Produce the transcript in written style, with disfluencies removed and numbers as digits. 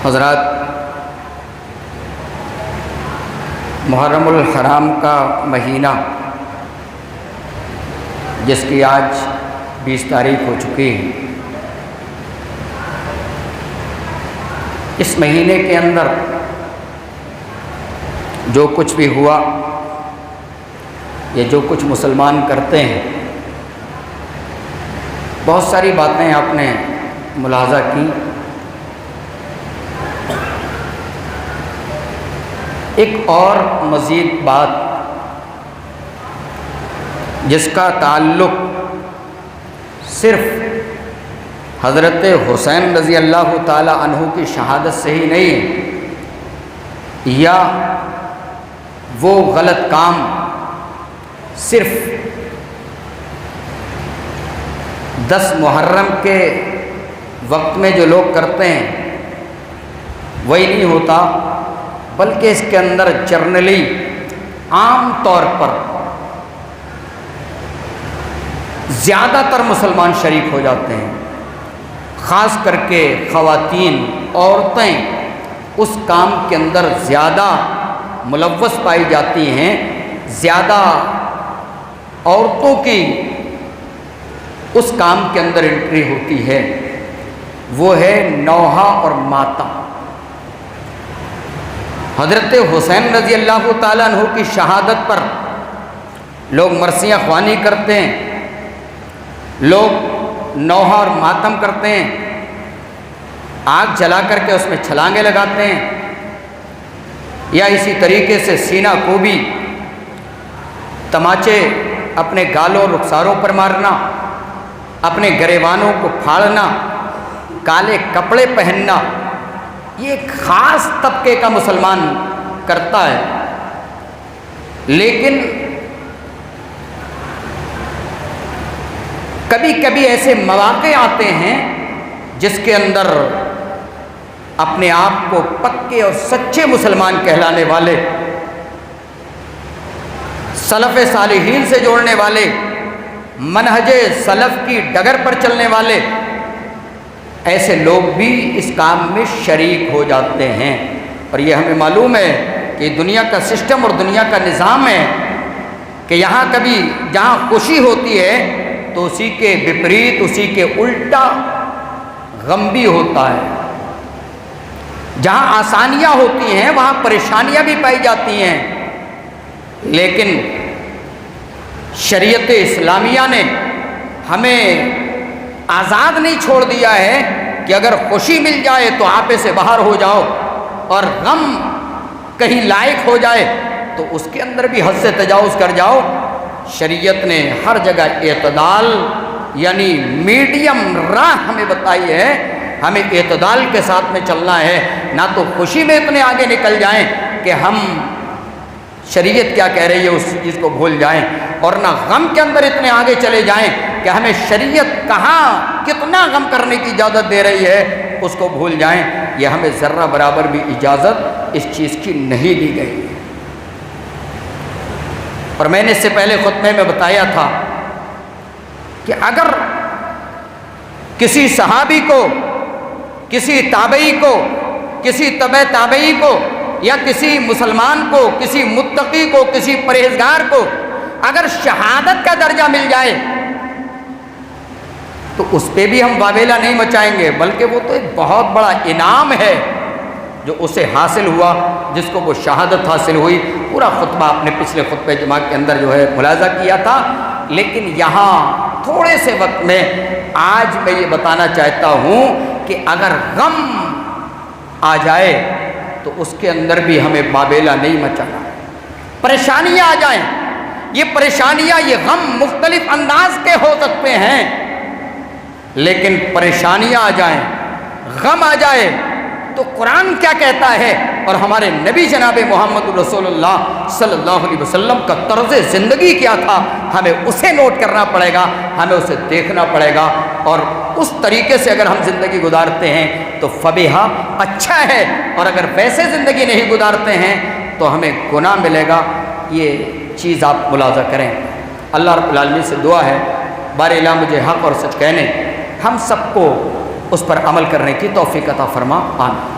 حضرات، محرم الحرام کا مہینہ جس کی آج 20 تاریخ ہو چکی ہے، اس مہینے کے اندر جو کچھ بھی ہوا یا جو کچھ مسلمان کرتے ہیں، بہت ساری باتیں آپ نے ملاحظہ کی۔ ایک اور مزید بات جس کا تعلق صرف حضرت حسین رضی اللہ تعالی عنہ کی شہادت سے ہی نہیں ہے، یا وہ غلط کام صرف 10 محرم کے وقت میں جو لوگ کرتے ہیں وہی نہیں ہوتا، بلکہ اس کے اندر جرنلی عام طور پر زیادہ تر مسلمان شریک ہو جاتے ہیں، خاص کر کے خواتین، عورتیں اس کام کے اندر زیادہ ملوث پائی جاتی ہیں۔ زیادہ عورتوں کی اس کام کے اندر انٹری ہوتی ہے، وہ ہے نوحہ اور ماتم۔ حضرت حسین رضی اللہ تعالیٰ عنہ کی شہادت پر لوگ مرثیہ خوانی کرتے ہیں، لوگ نوحہ اور ماتم کرتے ہیں، آگ جلا کر کے اس میں چھلانگیں لگاتے ہیں، یا اسی طریقے سے سینہ کو بھی تماچے اپنے گالوں اور رخساروں پر مارنا، اپنے گریبانوں کو پھاڑنا، کالے کپڑے پہننا، یہ ایک خاص طبقے کا مسلمان کرتا ہے۔ لیکن کبھی کبھی ایسے مواقع آتے ہیں جس کے اندر اپنے آپ کو پکے اور سچے مسلمان کہلانے والے، سلف صالحین سے جوڑنے والے، منہج سلف کی ڈگر پر چلنے والے، ایسے لوگ بھی اس کام میں شریک ہو جاتے ہیں۔ اور یہ ہمیں معلوم ہے کہ دنیا کا سسٹم اور دنیا کا نظام ہے کہ یہاں کبھی جہاں خوشی ہوتی ہے تو اسی کے وپریت، اسی کے الٹا غم بھی ہوتا ہے۔ جہاں آسانیاں ہوتی ہیں وہاں پریشانیاں بھی پائی جاتی ہیں۔ لیکن شریعت اسلامیہ نے ہمیں آزاد نہیں چھوڑ دیا ہے کہ اگر خوشی مل جائے تو آپے سے باہر ہو جاؤ، اور غم کہیں لائق ہو جائے تو اس کے اندر بھی حد سے تجاوز کر جاؤ۔ شریعت نے ہر جگہ اعتدال یعنی میڈیم راہ ہمیں بتائی ہے، ہمیں اعتدال کے ساتھ میں چلنا ہے، نہ تو خوشی میں اتنے آگے نکل جائیں کہ ہم شریعت کیا کہہ رہی ہے اس چیز کو بھول جائیں، اور نہ غم کے اندر اتنے آگے چلے جائیں کہ ہمیں شریعت کہاں کتنا غم کرنے کی اجازت دے رہی ہے اس کو بھول جائیں۔ یہ ہمیں ذرہ برابر بھی اجازت اس چیز کی نہیں دی گئی ہے۔ اور میں نے اس سے پہلے خطبے میں بتایا تھا کہ اگر کسی صحابی کو، کسی تابعی کو، کسی تبع تابعی کو، یا کسی مسلمان کو، کسی متقی کو، کسی پرہیزگار کو اگر شہادت کا درجہ مل جائے تو اس پہ بھی ہم واویلا نہیں مچائیں گے، بلکہ وہ تو ایک بہت بڑا انعام ہے جو اسے حاصل ہوا، جس کو وہ شہادت حاصل ہوئی۔ پورا خطبہ آپ نے پچھلے خطبہ جمعہ کے اندر جو ہے ملاحظہ کیا تھا، لیکن یہاں تھوڑے سے وقت میں آج میں یہ بتانا چاہتا ہوں کہ اگر غم آ جائے تو اس کے اندر بھی ہمیں واویلا نہیں مچانا۔ پریشانیاں آ جائیں، یہ پریشانیاں، یہ غم مختلف انداز کے ہو سکتے ہیں، لیکن پریشانیاں آ جائیں، غم آ جائے تو قرآن کیا کہتا ہے، اور ہمارے نبی جناب محمد رسول اللہ صلی اللہ علیہ وسلم کا طرز زندگی کیا تھا، ہمیں اسے نوٹ کرنا پڑے گا، ہمیں اسے دیکھنا پڑے گا، اور اس طریقے سے اگر ہم زندگی گزارتے ہیں تو فبیہا اچھا ہے، اور اگر ویسے زندگی نہیں گزارتے ہیں تو ہمیں گناہ ملے گا۔ یہ چیز آپ ملاحظہ کریں۔ اللہ رب العالمین سے دعا ہے بار الہ مجھے حق اور سچ کہنے، ہم سب کو اس پر عمل کرنے کی توفیق عطا فرما، آمین۔